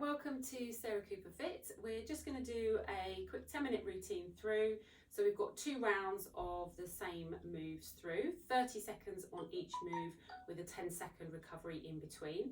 Welcome to Sarah Cooper Fit. We're just going to do a quick 10-minute routine through. So we've got 2 rounds of the same moves through, 30 seconds on each move with a 10-second recovery in between.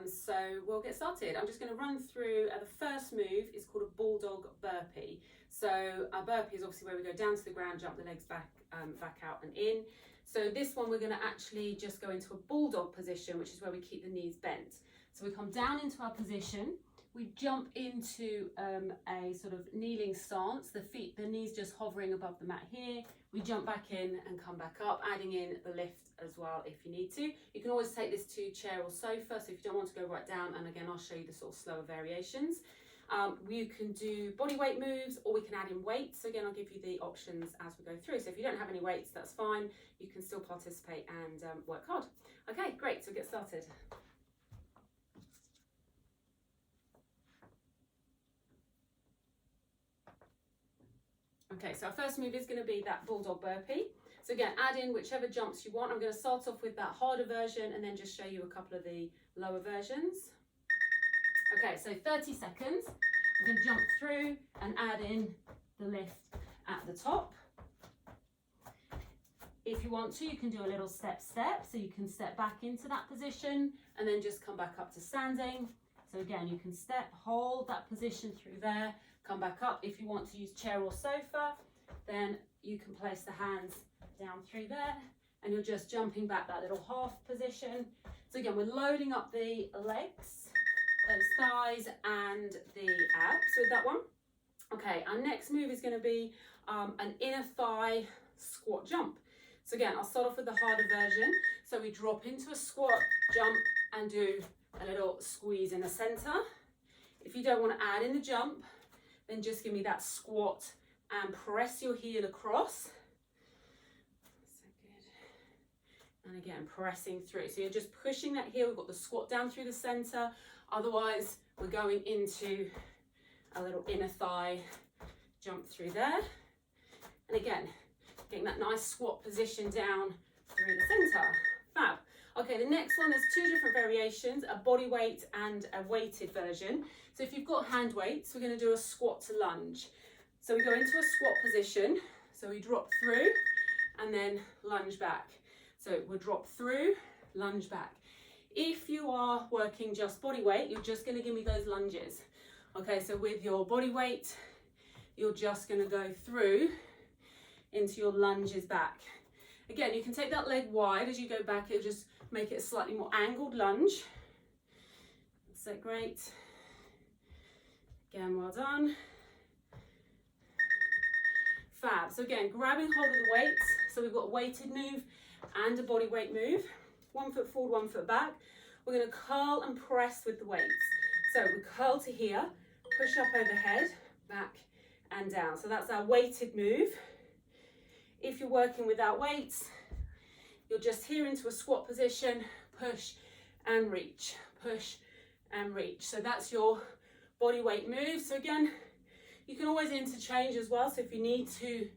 So we'll get started. I'm just going to run through, the first move is called a bulldog burpee. So a burpee is obviously where we go down to the ground, jump the legs back out and in. So this one we're going to actually just go into a bulldog position, which is where we keep the knees bent. So we come down into our position, we jump into a sort of kneeling stance, the knees just hovering above the mat here. We jump back in and come back up, adding in the lift as well if you need to. You can always take this to chair or sofa, so if you don't want to go right down, and again I'll show you the sort of slower variations. You can do body weight moves, or we can add in weights. So again, I'll give you the options as we go through. So if you don't have any weights, that's fine. You can still participate and work hard. Okay, great, so get started. Okay, so our first move is going to be that bulldog burpee. So again, add in whichever jumps you want. I'm going to start off with that harder version and then just show you a couple of the lower versions. Okay, so 30 seconds. We're going to jump through and add in the lift at the top. If you want to, you can do a little step, so you can step back into that position and then just come back up to standing. So again, you can step, hold that position through there, come back up. If you want to use chair or sofa, then you can place the hands down through there and you're just jumping back that little half position. So again, we're loading up the legs, those thighs and the abs with that one. Okay, our next move is going to be an inner thigh squat jump. So again, I'll start off with the harder version. So we drop into a squat, jump and do a little squeeze in the center. If you don't want to add in the jump, then just give me that squat and press your heel across. So good. And again, pressing through. So you're just pushing that heel. We've got the squat down through the center. Otherwise, we're going into a little inner thigh jump through there. And again, getting that nice squat position down through the center. Fab. Okay, the next one, there's 2 different variations, a body weight and a weighted version. So if you've got hand weights, we're going to do a squat to lunge. So we go into a squat position, so we drop through and then lunge back. So we'll drop through, lunge back. If you are working just body weight, you're just going to give me those lunges. Okay, so with your body weight, you're just going to go through into your lunges back. Again, you can take that leg wide as you go back. It'll just make it a slightly more angled lunge. So great. Again, well done. Fab. So again, grabbing hold of the weights. So we've got a weighted move and a body weight move. 1 foot forward, 1 foot back. We're going to curl and press with the weights. So we curl to here, push up overhead, back and down. So that's our weighted move. If you're working without weights, you're just here into a squat position, push and reach, push and reach. So that's your body weight move. So again, you can always interchange as well. So if you need to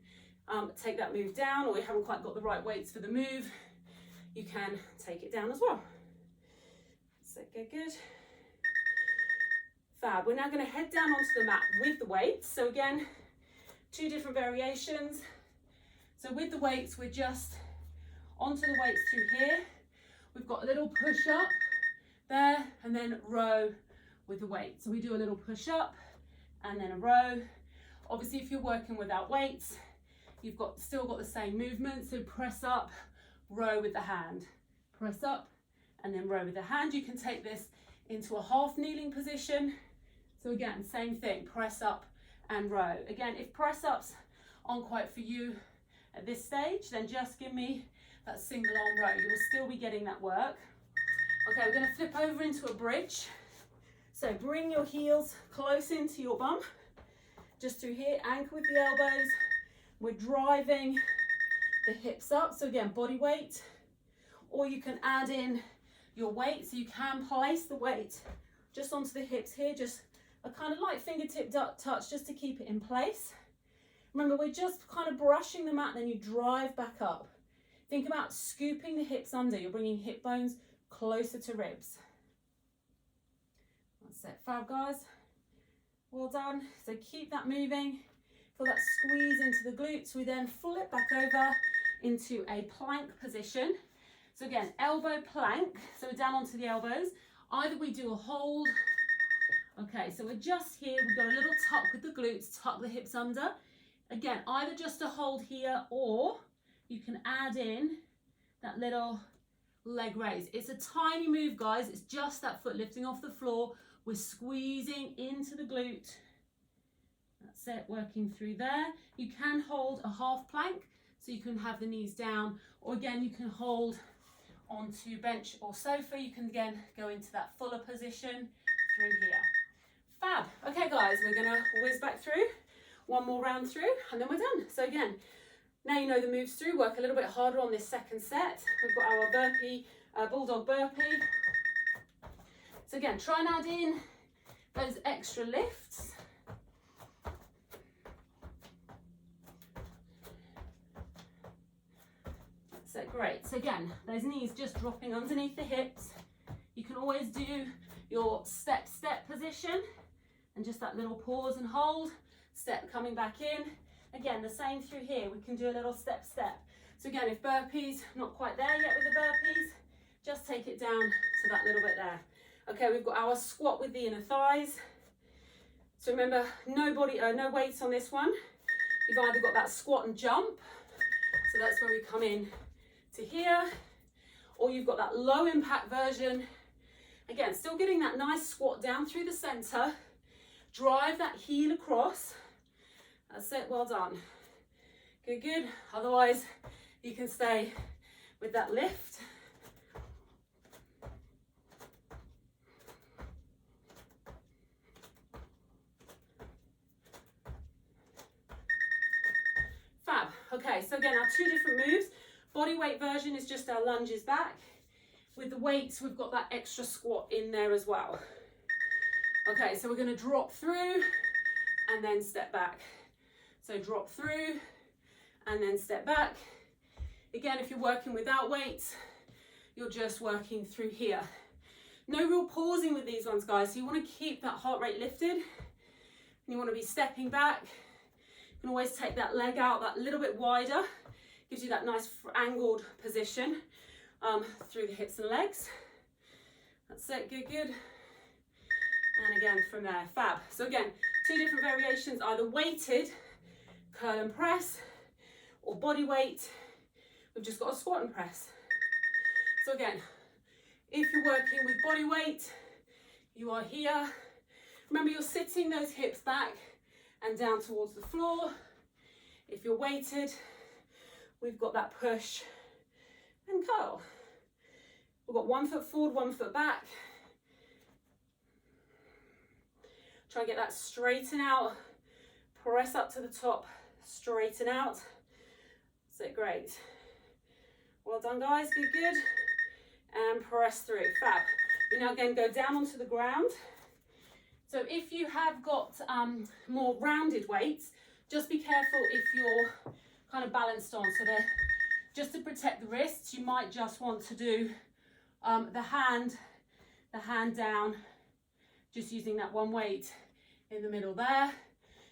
take that move down or you haven't quite got the right weights for the move, you can take it down as well. So good. Fab. We're now going to head down onto the mat with the weights. So again, 2 different variations. So with the weights, we're just onto the weights through here. We've got a little push up there and then row with the weight. So we do a little push up and then a row. Obviously, if you're working without weights, you've still got the same movement. So press up, row with the hand. Press up and then row with the hand. You can take this into a half kneeling position. So again, same thing, press up and row. Again, if press ups aren't quite for you at this stage, then just give me that single arm row. You will still be getting that work. Okay, we're going to flip over into a bridge. So bring your heels close into your bum, just through here, anchor with the elbows. We're driving the hips up. So again, body weight, or you can add in your weight. So you can place the weight just onto the hips here, just a kind of light fingertip touch just to keep it in place. Remember, we're just kind of brushing the mat, then you drive back up. Think about scooping the hips under. You're bringing hip bones closer to ribs. That's it, fab guys. Well done. So keep that moving. Feel that squeeze into the glutes. We then flip back over into a plank position. So again, elbow plank. So we're down onto the elbows. Either we do a hold. Okay, so we're just here. We've got a little tuck with the glutes, tuck the hips under. Again, either just a hold here, or you can add in that little leg raise. It's a tiny move, guys. It's just that foot lifting off the floor. We're squeezing into the glute. That's it, working through there. You can hold a half plank, so you can have the knees down, or again, you can hold onto bench or sofa. You can again go into that fuller position through here. Fab. Okay guys, we're gonna whiz back through, one more round through, and then we're done. So again, now you know the moves through, work a little bit harder on this second set. We've got our burpee, bulldog burpee. So again, try and add in those extra lifts. So great. So again, those knees just dropping underneath the hips. You can always do your step position and just that little pause and hold, step coming back in. Again, the same through here. We can do a little step. So again, if burpees, not quite there yet with the burpees, just take it down to that little bit there. Okay, we've got our squat with the inner thighs. So remember, no weights on this one. You've either got that squat and jump, so that's where we come in to here, or you've got that low impact version. Again, still getting that nice squat down through the center. Drive that heel across. That's it, well done. Good. Otherwise, you can stay with that lift. Fab. Okay, so again, our two different moves. Body weight version is just our lunges back. With the weights, we've got that extra squat in there as well. Okay, so we're going to drop through and then step back. So drop through and then step back. Again, if you're working without weights, you're just working through here. No real pausing with these ones, guys. So you want to keep that heart rate lifted. And you want to be stepping back. You can always take that leg out that little bit wider. Gives you that nice angled position through the hips and legs. That's it, good. And again from there, fab. So again, two different variations, either weighted, curl and press, or body weight. We've just got a squat and press. So again, if you're working with body weight, you are here. Remember, you're sitting those hips back and down towards the floor. If you're weighted, we've got that push and curl. We've got 1 foot forward, 1 foot back. Try and get that straighten out. Press up to the top, straighten out. That's it, great. Well done, guys, good. And press through, fab. We now again go down onto the ground. So if you have got more rounded weights, just be careful if you're kind of balanced on. So that just to protect the wrists, you might just want to do the hand down, just using that one weight in the middle there.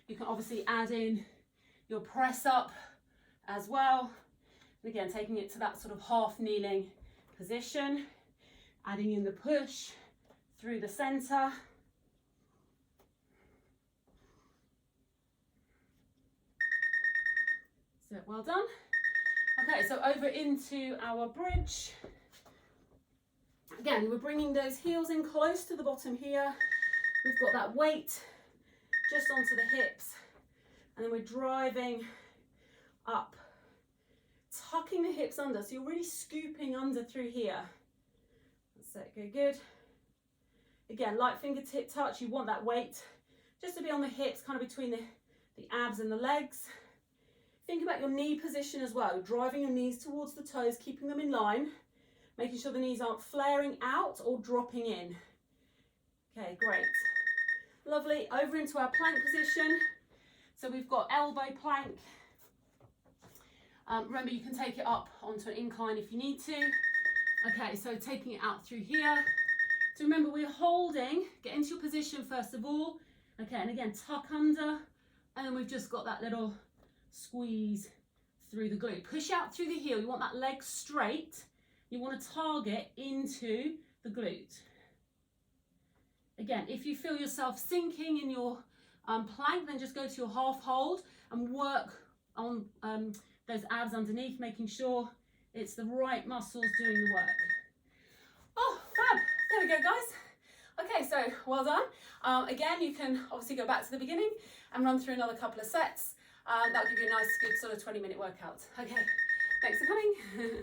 You can obviously add in your press up as well. And again, taking it to that sort of half kneeling position, adding in the push through the center. So well done. Okay, so over into our bridge. Again, we're bringing those heels in close to the bottom here. We've got that weight just onto the hips, and then we're driving up, tucking the hips under. So you're really scooping under through here. That's it, good. Again, light fingertip touch. You want that weight just to be on the hips, kind of between the abs and the legs. Think about your knee position as well, driving your knees towards the toes, keeping them in line, making sure the knees aren't flaring out or dropping in. Okay, great. Lovely, over into our plank position. So we've got elbow plank. Remember, you can take it up onto an incline if you need to. Okay, so taking it out through here, So remember, we're holding, get into your position first of all. Okay, and again, tuck under, and then we've just got that little squeeze through the glute. Push out through the heel. You want that leg straight. You want to target into the glute. Again, if you feel yourself sinking in your plank, then just go to your half hold and work on those abs underneath, making sure it's the right muscles doing the work. Oh, fab. There we go, guys. Okay, so well done. Again, you can obviously go back to the beginning and run through another couple of sets. That'll give you a nice, good sort of 20-minute workout. Okay, thanks for coming.